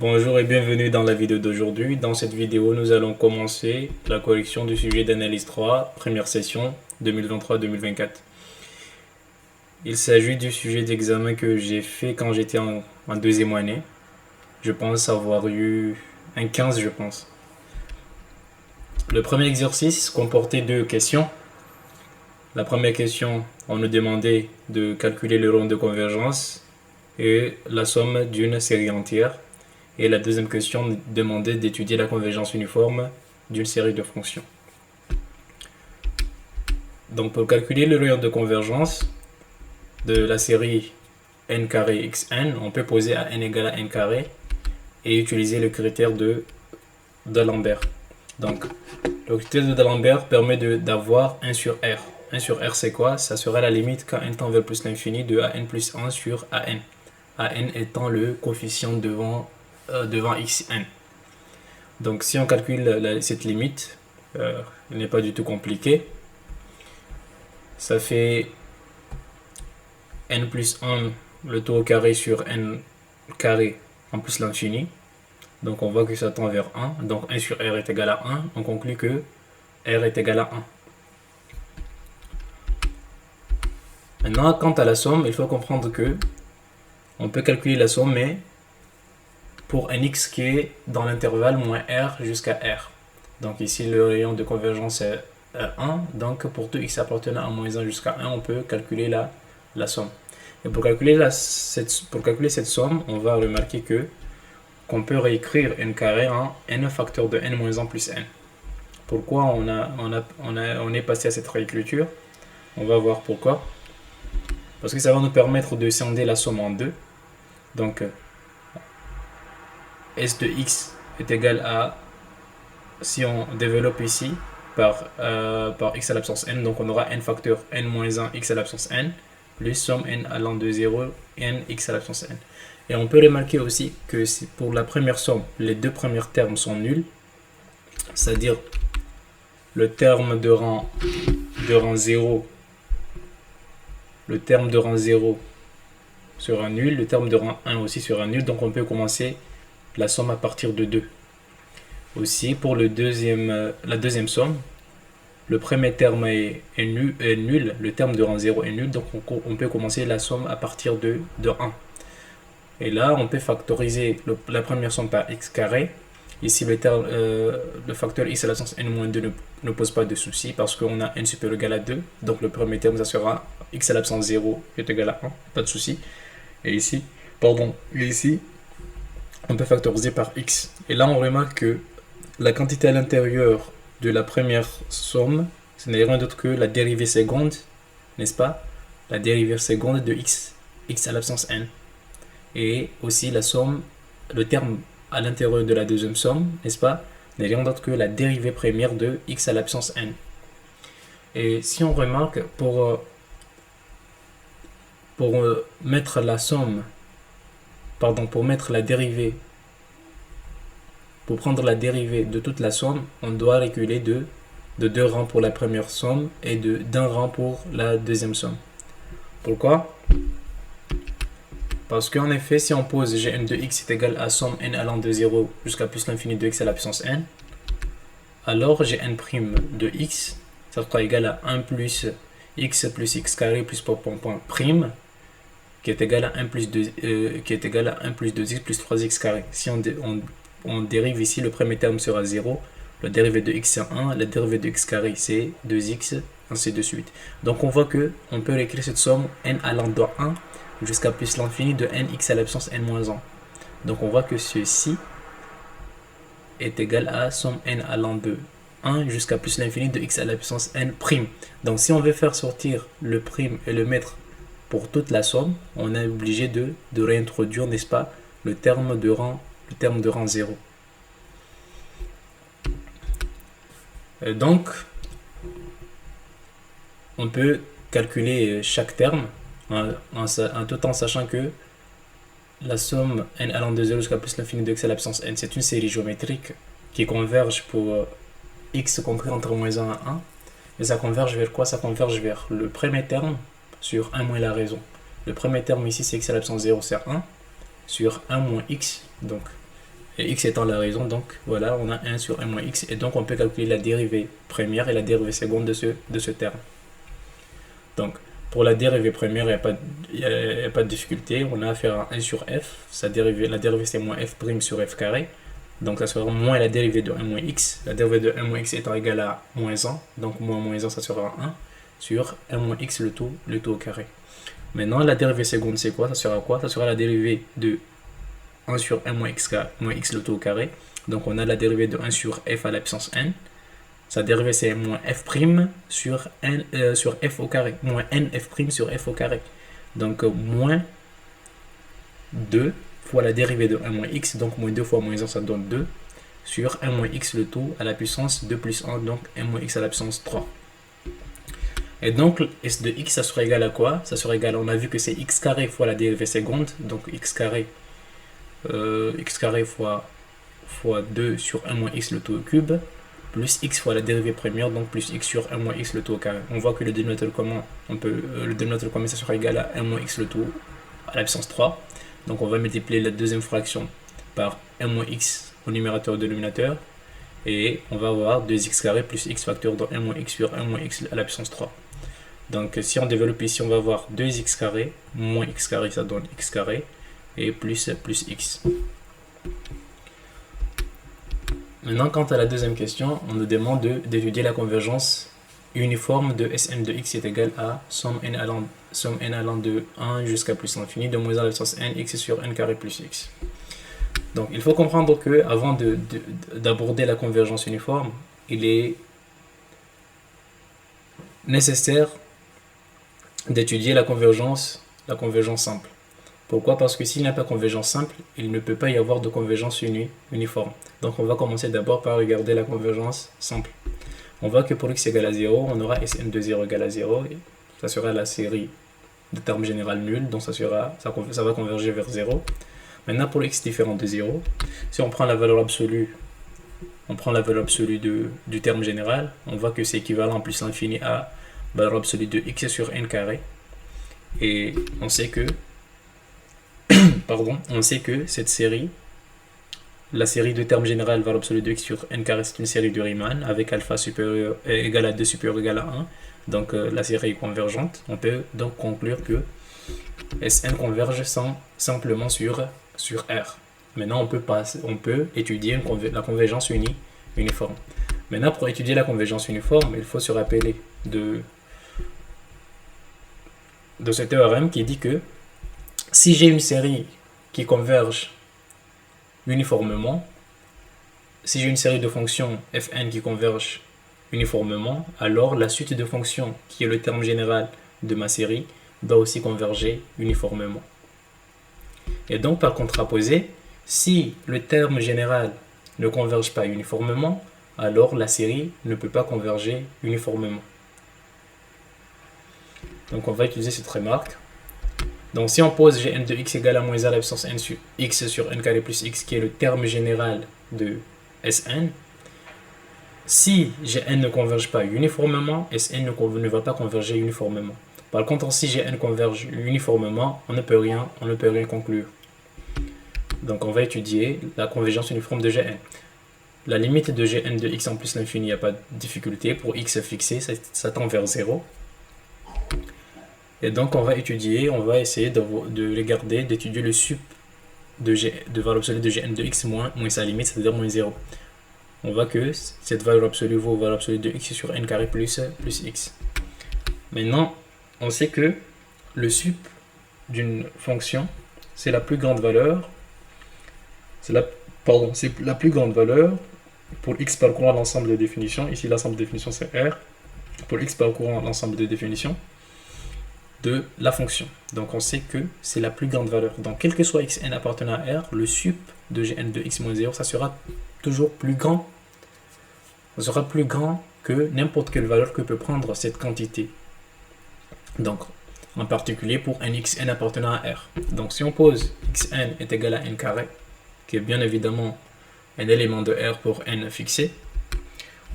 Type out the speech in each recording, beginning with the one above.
Bonjour et bienvenue dans la vidéo d'aujourd'hui. Dans cette vidéo, nous allons commencer la correction du sujet d'analyse 3, première session 2023-2024. Il s'agit du sujet d'examen que j'ai fait quand j'étais en deuxième année. Je pense avoir eu un 15, je pense. Le premier exercice comportait deux questions. La première question, on nous demandait de calculer le rond de convergence et la somme d'une série entière. Et la deuxième question demandait d'étudier la convergence uniforme d'une série de fonctions. Donc pour calculer le rayon de convergence de la série n carré xn, on peut poser à n égale à n carré et utiliser le critère de D'Alembert. Donc le critère de D'Alembert permet d'avoir 1 sur R. 1 sur R c'est quoi? Ça sera la limite quand n tend vers plus l'infini de an plus 1 sur an. An étant le coefficient devant xn. Donc si on calcule cette limite, elle n'est pas du tout compliquée. Ça fait n plus 1 le tout au carré sur n carré en plus l'infini. Donc on voit que ça tend vers 1. Donc 1 sur r est égal à 1. On conclut que r est égal à 1. Maintenant, quant à la somme, il faut comprendre que on peut calculer la somme, mais pour un x qui est dans l'intervalle moins r jusqu'à r. Donc ici, le rayon de convergence est 1. Donc pour tout x appartenant à moins 1 jusqu'à 1, on peut calculer la somme. Et pour calculer cette somme, on va remarquer qu'on peut réécrire n carré en n facteur de n moins 1 plus n. Pourquoi on est passé à cette réécriture? On va voir pourquoi. Parce que ça va nous permettre de scinder la somme en deux. Donc S de x est égal à, si on développe ici, par x à l'absence n, donc on aura n facteur n moins 1 x à l'absence n, plus somme n allant de 0, n x à l'absence n. Et on peut remarquer aussi que pour la première somme, les deux premiers termes sont nuls, c'est-à-dire le terme de rang 0, le terme de rang 0 sera nul, le terme de rang 1 aussi sera nul, donc on peut commencer la somme à partir de 2. Aussi, pour la deuxième somme, le premier terme est nul, le terme de rang 0 est nul, donc on peut commencer la somme à partir de 1. Et là, on peut factoriser la première somme par x carré. Ici, le facteur x à l'absence n-2 ne pose pas de souci parce qu'on a n supérieur ou égal à 2. Donc le premier terme, ça sera x à l'absence 0 est égal à 1, pas de souci. Et ici, on peut factoriser par x. Et là, on remarque que la quantité à l'intérieur de la première somme, ce n'est rien d'autre que la dérivée seconde, n'est-ce pas? La dérivée seconde de x à l'absence n. Et aussi la somme, le terme à l'intérieur de la deuxième somme, n'est-ce pas? N'est rien d'autre que la dérivée première de x à l'absence n. Et si on remarque, pour mettre la somme, pour mettre la dérivée, pour prendre la dérivée de toute la somme, on doit reculer de 2 rangs pour la première somme et d'un rang pour la deuxième somme. Pourquoi? Parce qu'en effet, si on pose gn de x est égal à somme n allant de 0 jusqu'à plus l'infini de x à la puissance n, alors gn' de x, ça sera égal à 1 plus x carré plus point prime, qui est égal à 1 plus 2x plus 3x carré. Si on dérive ici, le premier terme sera 0, la dérivée de x c'est 1, la dérivée de x carré c'est 2x, ainsi de suite. Donc on voit que on peut écrire cette somme n allant de 1 jusqu'à plus l'infini de nx à l'absence n-1. Donc on voit que ceci est égal à somme n allant de 1 jusqu'à plus l'infini de x à la puissance n'. Donc si on veut faire sortir le prime et le mettre pour toute la somme, on est obligé de réintroduire, n'est-ce pas, le terme de rang 0. Et donc, on peut calculer chaque terme tout en sachant que la somme n allant de 0 jusqu'à plus l'infini de x à la puissance n, c'est une série géométrique qui converge pour x compris entre moins 1 et 1. Et ça converge vers quoi? Ça converge vers le premier terme sur 1 moins la raison. Le premier terme ici, c'est x à la puissance 0, c'est 1, sur 1 moins x. Donc et x étant la raison, donc voilà, on a 1 sur n moins x, et donc on peut calculer la dérivée première et la dérivée seconde de ce terme. Donc, pour la dérivée première, il n'y a pas de difficulté, on a affaire à 1 sur f, la dérivée c'est moins f' sur f carré, donc ça sera moins la dérivée de 1 moins x, la dérivée de 1 moins x étant égale à moins 1, donc moins 1 ça sera 1, sur 1 moins x le tout au carré. Maintenant, la dérivée seconde, c'est quoi? Ça sera quoi? Ça sera la dérivée de 1 sur 1 moins x le tout au carré. Donc, on a la dérivée de 1 sur f à la puissance n. Sa dérivée, c'est moins f' sur f au carré. Moins nf' sur f au carré. Donc, moins 2 fois la dérivée de 1 moins x. Donc, moins 2 fois moins 1, ça donne 2. Sur 1 moins x le tout à la puissance 2 plus 1. Donc, 1 moins x à la puissance 3. Et donc, s de x, ça sera égal à quoi? Ça sera égal, on a vu que c'est x carré fois la dérivée seconde. Donc, x carré fois 2 sur 1 moins x le tout au cube, plus x fois la dérivée première, donc plus x sur 1 moins x le tout au carré. On voit que le dénominateur commun, ça sera égal à 1 moins x le tout à la puissance 3. Donc, on va multiplier la deuxième fraction par 1 moins x au numérateur et au dénominateur. Et on va avoir 2x carré plus x facteur dans 1 moins x sur 1 moins x à la puissance 3. Donc si on développe ici, on va avoir 2x carré moins x carré, ça donne x carré, et plus x. Maintenant, quant à la deuxième question, on nous demande d'étudier la convergence uniforme de Sn de x est égal à somme n allant de 1 jusqu'à plus l'infini de moins 1 à la puissance n, x sur n carré plus x. Donc il faut comprendre que avant d'aborder la convergence uniforme, il est nécessaire d'étudier la convergence simple. Pourquoi? Parce que s'il n'y a pas de convergence simple, il ne peut pas y avoir de convergence uniforme. Donc on va commencer d'abord par regarder la convergence simple. On voit que pour x égale à 0, on aura Sn de 0 égale à 0. Et ça sera la série de termes général nul, donc ça va converger vers 0. Maintenant pour x différent de 0, si on prend la valeur absolue, du terme général, on voit que c'est équivalent plus l'infini à valeur absolue de x sur n carré. Et on sait que cette série, la série de termes général valeur absolue de x sur n carré, c'est une série de Riemann avec alpha supérieur égal à 2 supérieur égal à 1. Donc la série est convergente. On peut donc conclure que Sn converge simplement sur R. Maintenant, on peut étudier la convergence uniforme. Maintenant, pour étudier la convergence uniforme, il faut se rappeler de ce théorème qui dit que si j'ai une série qui converge uniformément, si j'ai une série de fonctions fn qui convergent uniformément, alors la suite de fonctions, qui est le terme général de ma série, doit aussi converger uniformément. Et donc, par contraposé, si le terme général ne converge pas uniformément, alors la série ne peut pas converger uniformément. Donc, on va utiliser cette remarque. Donc, si on pose Gn de x égale à moins 1 à la puissance n sur x sur n carré plus x, qui est le terme général de Sn, si Gn ne converge pas uniformément, Sn ne va pas converger uniformément. Par contre, si Gn converge uniformément, on ne peut rien conclure. Donc, on va étudier la convergence uniforme de Gn. La limite de Gn de x en plus l'infini, il n'y a pas de difficulté. Pour x fixé, ça tend vers 0. Et donc, on va essayer de regarder, d'étudier le sup de valeur absolue de Gn de x moins sa limite, c'est-à-dire moins 0. On voit que cette valeur absolue vaut valeur absolue de x sur n carré plus x. Maintenant, on sait que le sup d'une fonction, c'est la plus grande valeur. C'est la plus grande valeur pour x parcourant l'ensemble des définitions. Ici, l'ensemble des définitions, c'est R. Pour x parcourant l'ensemble des définitions de la fonction. Donc, on sait que c'est la plus grande valeur. Donc, quel que soit xn appartenant à R, le sup de Gn de x moins 0, ça sera toujours plus grand. Ça sera plus grand que n'importe quelle valeur que peut prendre cette quantité. Donc, en particulier pour un xn appartenant à R. Donc, si on pose xn est égal à n carré, qui est bien évidemment un élément de R pour n fixé,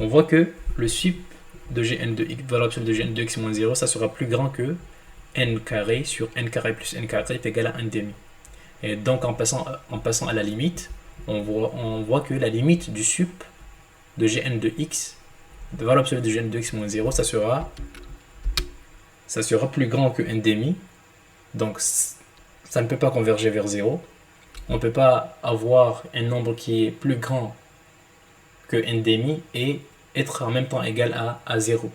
on voit que le sup de Gn de x, valeur absolue de Gn de x moins 0, ça sera plus grand que n carré sur n carré plus n carré est égal à 1 demi. Et donc, en passant à la limite, on voit que la limite du sup de Gn de x, de valeur absolue de Gn de x moins 0, ça sera plus grand que n demi. Donc ça ne peut pas converger vers 0. On ne peut pas avoir un nombre qui est plus grand que n demi et être en même temps égal à 0.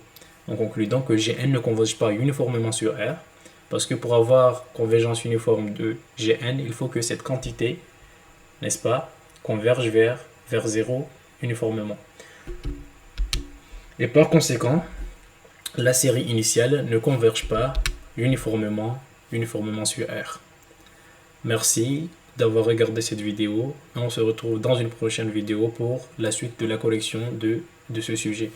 On conclut donc que Gn ne converge pas uniformément sur R, parce que pour avoir convergence uniforme de Gn, il faut que cette quantité, n'est-ce pas, converge vers 0 uniformément. Et par conséquent, la série initiale ne converge pas uniformément sur R. Merci d'avoir regardé cette vidéo. On se retrouve dans une prochaine vidéo pour la suite de la collection de ce sujet.